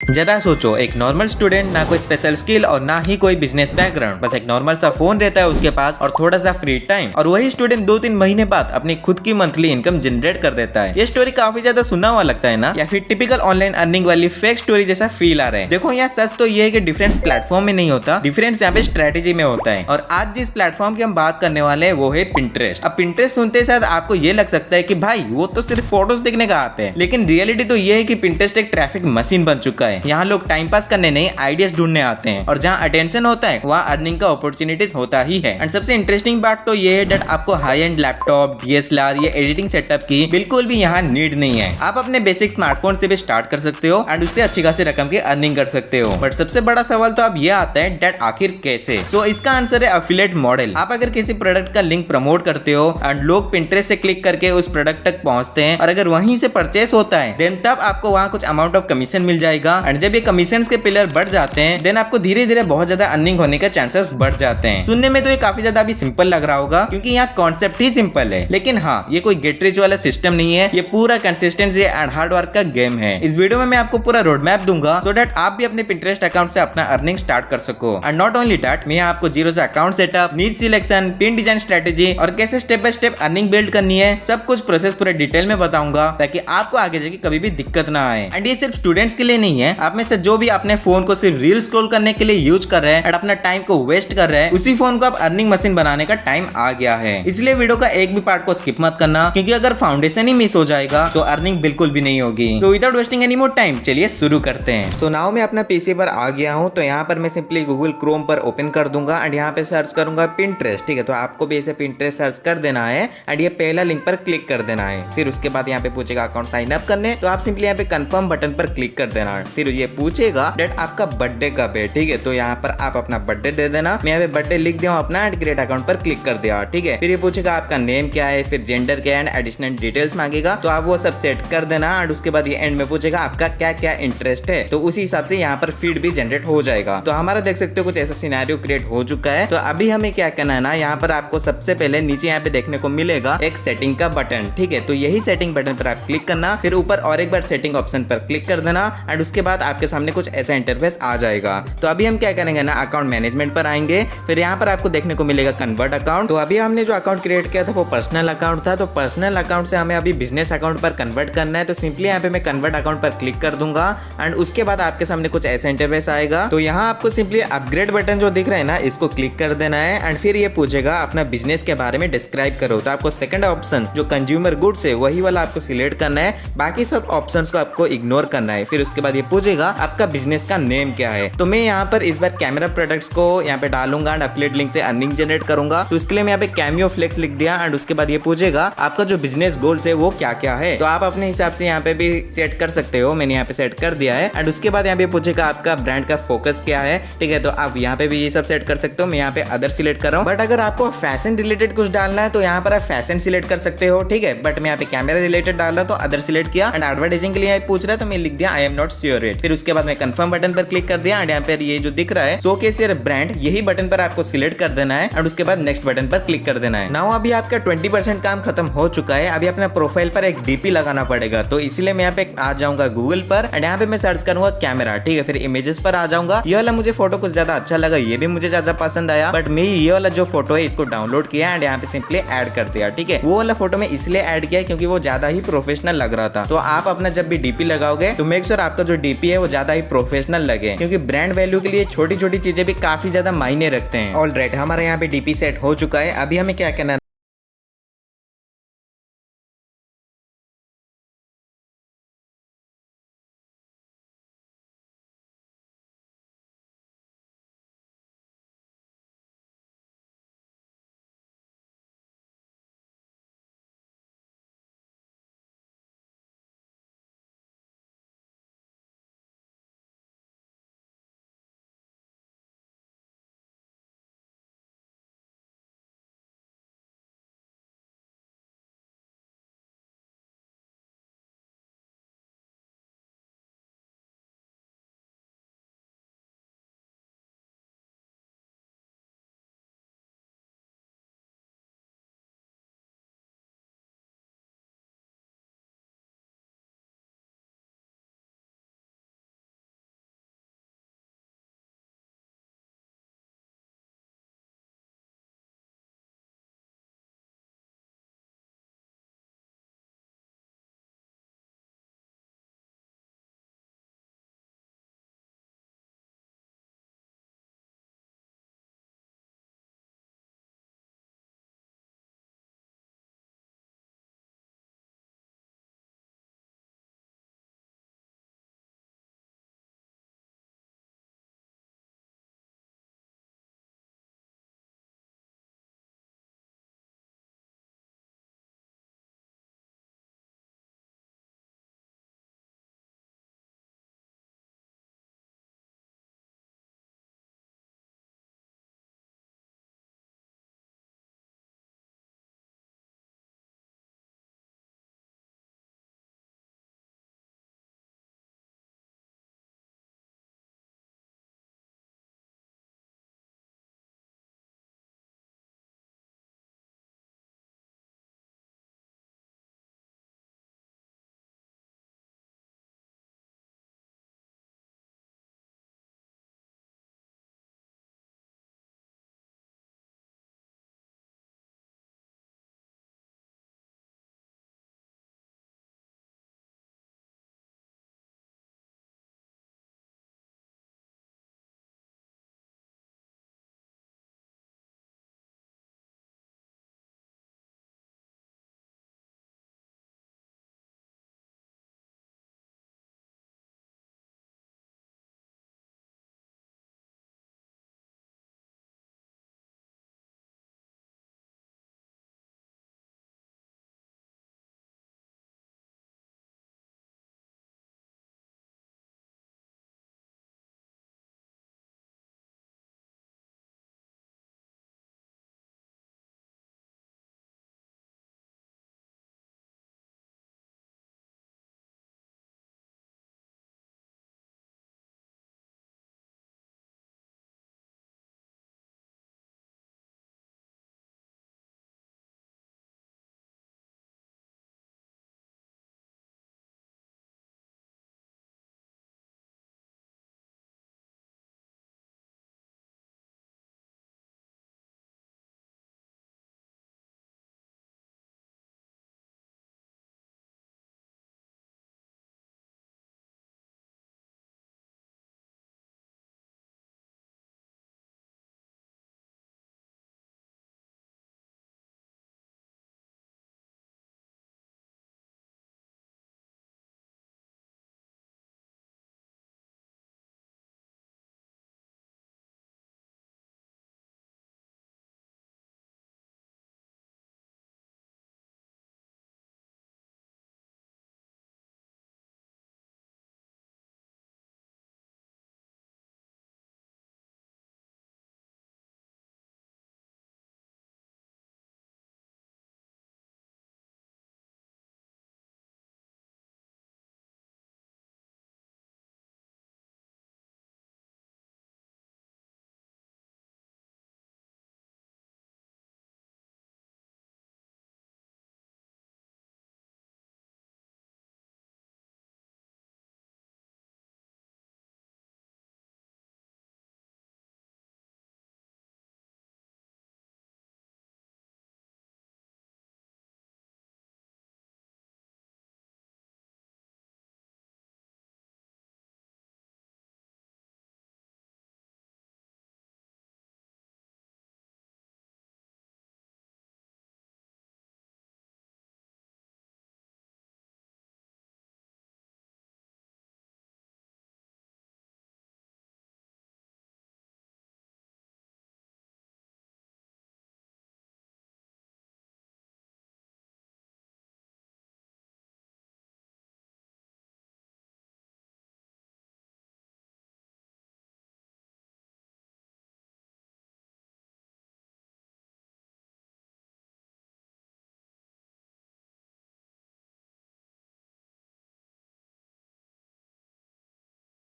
जरा सोचो, एक नॉर्मल स्टूडेंट, ना कोई स्पेशल स्किल और ना ही कोई बिजनेस बैकग्राउंड, बस एक नॉर्मल सा फोन रहता है उसके पास और थोड़ा सा फ्री टाइम, और वही स्टूडेंट 2-3 महीने बाद अपनी खुद की मंथली इनकम जनरेट कर देता है। ये स्टोरी काफी ज्यादा सुना हुआ लगता है ना, या फिर टिपिकल ऑनलाइन अर्निंग वाली फेक स्टोरी जैसा फील आ रहा है। देखो यहाँ सच तो ये है कि डिफरेंस प्लेटफॉर्म में नहीं होता, डिफरेंस यहाँ पे स्ट्रेटेजी में होता है। और आज जिस प्लेटफॉर्म की हम बात करने वाले हैं वो है पिंटरेस्ट। अब पिंटरेस्ट सुनते साथ आपको ये लग सकता है कि भाई वो तो सिर्फ फोटोज देखने का ऐप है, लेकिन रियलिटी तो ये है कि पिंटरेस्ट एक ट्रैफिक मशीन बन चुका है। यहाँ लोग टाइम पास करने नहीं, आइडियाज ढूंढने आते हैं, और जहाँ अटेंशन होता है वहाँ अर्निंग का अपॉर्चुनिटीज होता ही है। एंड सबसे इंटरेस्टिंग बात तो ये है दैट आपको हाई एंड लैपटॉप, डीएसएलआर या एडिटिंग सेटअप की बिल्कुल भी यहाँ नीड नहीं है। आप अपने बेसिक स्मार्टफोन से भी स्टार्ट कर सकते हो एंड उससे अच्छी खासी रकम की अर्निंग कर सकते हो। बट सबसे बड़ा सवाल तो अब ये आता है दैट आखिर कैसे? तो इसका आंसर है एफिलिएट मॉडल। आप अगर किसी प्रोडक्ट का लिंक प्रमोट करते हो एंड लोग पिंटरेस्ट से क्लिक करके उस प्रोडक्ट तक पहुंचते हैं, और अगर वहीं से परचेस होता है देन तब आपको वहाँ कुछ अमाउंट ऑफ कमीशन मिल जाएगा। एंड जब ये कमीशन के पिलर बढ़ जाते हैं देन आपको धीरे धीरे बहुत ज्यादा अर्निंग होने के चांसेस बढ़ जाते हैं। सुनने में तो ये काफी ज्यादा अभी सिंपल लग रहा होगा क्योंकि यहाँ कॉन्सेप्ट ही सिंपल है, लेकिन हाँ ये कोई गेट रिच वाला सिस्टम नहीं है, ये पूरा कंसिस्टेंसी एंड हार्ड वर्क का गेम है। इस वीडियो में मैं आपको पूरा रोड मैप दूंगा सो दैट आप भी अपने पिंटरेस्ट अकाउंट से अपना अर्निंग स्टार्ट कर सको। एंड नॉट ओनली दैट, मैं आपको जीरो से account setup, need selection, pin design strategy और कैसे step by step earning build करनी है, सब कुछ प्रोसेस पूरे डिटेल में बताऊंगा ताकि आपको आगे जाके कभी भी दिक्कत ना आए। एंड ये सिर्फ स्टूडेंट्स के लिए नहीं है, आप में से जो भी अपने फोन को सिर्फ रील स्क्रॉल करने के लिए यूज कर रहे हैं और अपना टाइम को वेस्ट कर रहे हैं, उसी फोन को अब अर्निंग मशीन बनाने का टाइम आ गया है। इसलिए वीडियो का एक भी पार्ट को स्किप मत करना, क्योंकि अगर फाउंडेशन ही मिस हो जाएगा तो अर्निंग बिल्कुल भी नहीं होगी। So without wasting any more time चलिए शुरू करते हैं। सो नाउ मैं अपना पीसी पर आ गया हूँ, तो यहाँ पर मैं सिंपली गूगल क्रोम पर ओपन कर दूंगा एंड यहाँ पे सर्च करूंगा पिंटरेस्ट। ठीक है, तो आपको भी ऐसे पिंटरेस्ट सर्च कर देना है एंड ये पहला लिंक पर क्लिक कर देना है। फिर उसके बाद यहाँ पे पूछेगा अकाउंट साइन अप करने, तो आप सिंपली यहाँ पे कंफर्म बटन पर क्लिक कर देना है। फिर ये पूछेगा डेट आपका बर्थडे कब है। ठीक है, तो यहाँ पर आप अपना बर्थडे दे देना। मैं यहाँ पे बर्थडे लिख दिया हूँ अपना एंड क्रिएट अकाउंट पर क्लिक कर दिया। ठीक है, फिर ये पूछेगा आपका नेम क्या है, फिर जेंडर क्या है एंड एडिशनल डिटेल्स मांगेगा, तो आप वो सब सेट कर देना। एंड उसके बाद ये एंड में पूछेगा आपका क्या क्या इंटरेस्ट है, तो उसी हिसाब से यहाँ पर फीड भी जनरेट हो जाएगा। तो हमारा देख सकते हो कुछ ऐसा सिनेरियो क्रिएट हो चुका है। तो अभी हमें क्या करना है ना, यहाँ पर आपको सबसे पहले नीचे यहाँ पे देखने को मिलेगा एक सेटिंग का बटन। ठीक है, तो यही सेटिंग बटन पर आप क्लिक करना, फिर ऊपर और एक बार सेटिंग ऑप्शन पर क्लिक कर देना एंड उसके बाद आपके सामने कुछ ऐसा इंटरफेस आ जाएगा। तो अभी हम क्या करेंगे ना, अकाउंट मैनेजमेंट पर आएंगे, फिर यहाँ पर आपको देखने को मिलेगा कन्वर्ट अकाउंट। तो अभी हमने जो अकाउंट क्रिएट किया था वो पर्सनल अकाउंट था, तो पर्सनल अकाउंट से हमें अभी बिजनेस अकाउंट पर कन्वर्ट करना है। तो सिंपली यहाँ पे मैं कन्वर्ट अकाउंट पर क्लिक कर दूंगा एंड उसके बाद आपके सामने कुछ ऐसा इंटरफेस आएगा। तो यहाँ आपको सिंपली अपग्रेड बटन जो दिख रहा है ना, इसको क्लिक कर देना है एंड फिर ये पूछेगा अपना बिजनेस के बारे में डिस्क्राइब करो। तो आपको सेकंड ऑप्शन जो कंज्यूमर गुड्स है वही वाला आपको सिलेक्ट करना है, बाकी सब ऑप्शंस को आपको इग्नोर करना है। फिर उसके बाद ये पूछेगा आपका बिजनेस का नेम क्या है। तो मैं यहाँ पर इस बार कैमरा प्रोडक्ट्स को यहाँ पे डालूंगा एंड एफिलिएट लिंक से अर्निंग जनरेट करूंगा। तो इसके लिए मैं यहाँ पे कैमियो फ्लेक्स लिख दिया एंड उसके बाद ये पूछेगा आपका जो बिजनेस गोल्स है वो क्या क्या है। तो आप अपने हिसाब से यहाँ पे भी सेट कर सकते हो, मैंने यहाँ पे सेट कर दिया है। एंड उसके बाद यहाँ पे पूछेगा आपका ब्रांड का फोकस क्या है। ठीक है, तो आप यहाँ पे भी ये सब सेट कर सकते हो। मैं यहाँ पे अदर सिलेक्ट कर रहा हूँ, बट अगर आपको फैशन रिलेटेड कुछ डालना है तो यहाँ पर आप फैशन सिलेक्ट कर सकते हो। ठीक है, बट मैं यहाँ पे कैमरा रिलेटेड डाल रहा हूँ तो अदर सिलेक्ट किया एंड एडवर्टाइजिंग के लिए पूछ रहा है तो मैं लिख दिया I am not sure it. फिर उसके बाद मैं कंफर्म बटन पर क्लिक कर दिया एंड यहाँ पर ये जो दिख रहा है शोकेस योर ब्रांड, यही बटन पर आपको सिलेक्ट कर देना है एंड उसके बाद नेक्स्ट बटन पर क्लिक कर देना है। नाउ अभी आपका 20% काम खत्म हो चुका है। अभी अपना प्रोफाइल पर एक डीपी लगाना पड़ेगा, तो इसलिए मैं यहाँ पे आ जाऊंगा गूगल पर एंड यहाँ पे मैं सर्च करूंगा कैमरा। ठीक है, फिर इमेजेस पर आ जाऊंगा। ये वाला मुझे फोटो कुछ ज्यादा अच्छा लगा, ये भी मुझे ज्यादा पसंद आया, बट मैं ये वाला जो फोटो है इसको डाउनलोड किया एंड यहाँ पे सिंपली ऐड कर दिया। ठीक है, वो वाला फोटो मैं इसलिए ऐड किया क्योंकि वो ज्यादा ही प्रोफेशनल लग रहा था। तो आप अपना जब भी डीपी लगाओगे तो मेक श्योर आपका जो डीपी है वो ज्यादा ही प्रोफेशनल लगे, क्योंकि ब्रांड वैल्यू के लिए छोटी छोटी चीजें भी काफी ज्यादा मायने रखते हैं। ऑलराइट, हमारा यहाँ पे डीपी सेट हो चुका है। अभी हमें क्या करना है